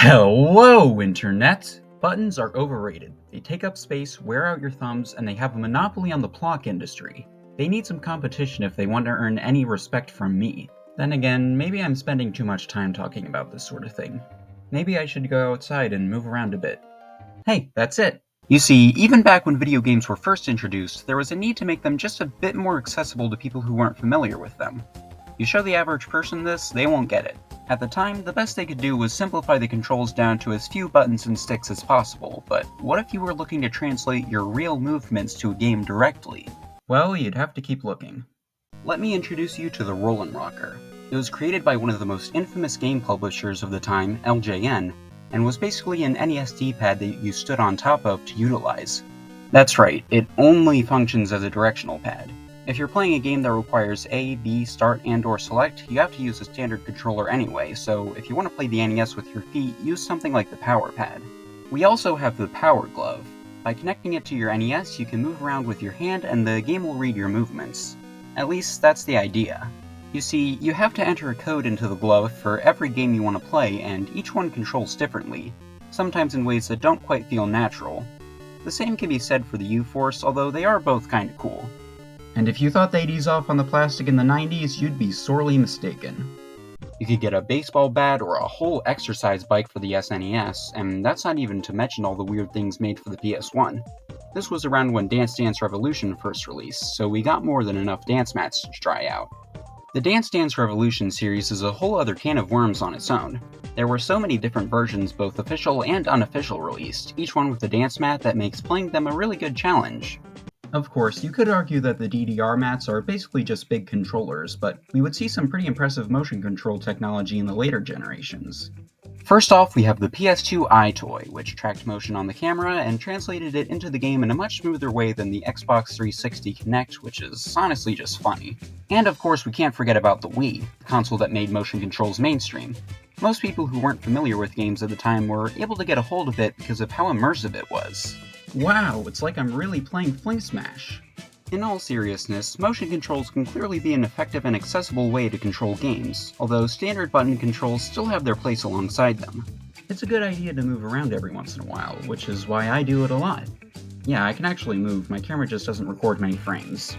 Hello, Internet! Buttons are overrated. They take up space, wear out your thumbs, and they have a monopoly on the clock industry. They need some competition if they want to earn any respect from me. Then again, maybe I'm spending too much time talking about this sort of thing. Maybe I should go outside and move around a bit. Hey, that's it! You see, even back when video games were first introduced, there was a need to make them just a bit more accessible to people who weren't familiar with them. You show the average person this, they won't get it. At the time, the best they could do was simplify the controls down to as few buttons and sticks as possible, but what if you were looking to translate your real movements to a game directly? Well, you'd have to keep looking. Let me introduce you to the Rollin' Rocker. It was created by one of the most infamous game publishers of the time, LJN, and was basically an NES D-pad that you stood on top of to utilize. That's right, it only functions as a directional pad. If you're playing a game that requires A, B, start, and/or select, you have to use a standard controller anyway, so if you want to play the NES with your feet, use something like the Power Pad. We also have the Power Glove. By connecting it to your NES, you can move around with your hand and the game will read your movements. At least, that's the idea. You see, you have to enter a code into the glove for every game you want to play, and each one controls differently, sometimes in ways that don't quite feel natural. The same can be said for the U-Force, although they are both kinda cool. And if you thought they'd ease off on the plastic in the 90s, you'd be sorely mistaken. You could get a baseball bat or a whole exercise bike for the SNES, and that's not even to mention all the weird things made for the PS1. This was around when Dance Dance Revolution first released, so we got more than enough dance mats to try out. The Dance Dance Revolution series is a whole other can of worms on its own. There were so many different versions, both official and unofficial released, each one with a dance mat that makes playing them a really good challenge. Of course, you could argue that the DDR mats are basically just big controllers, but we would see some pretty impressive motion control technology in the later generations. First off, we have the PS2 EyeToy, which tracked motion on the camera and translated it into the game in a much smoother way than the Xbox 360 Kinect, which is honestly just funny. And of course, we can't forget about the Wii, the console that made motion controls mainstream. Most people who weren't familiar with games at the time were able to get a hold of it because of how immersive it was. Wow, it's like I'm really playing Fling Smash. In all seriousness, motion controls can clearly be an effective and accessible way to control games, although standard button controls still have their place alongside them. It's a good idea to move around every once in a while, which is why I do it a lot. Yeah, I can actually move, my camera just doesn't record many frames.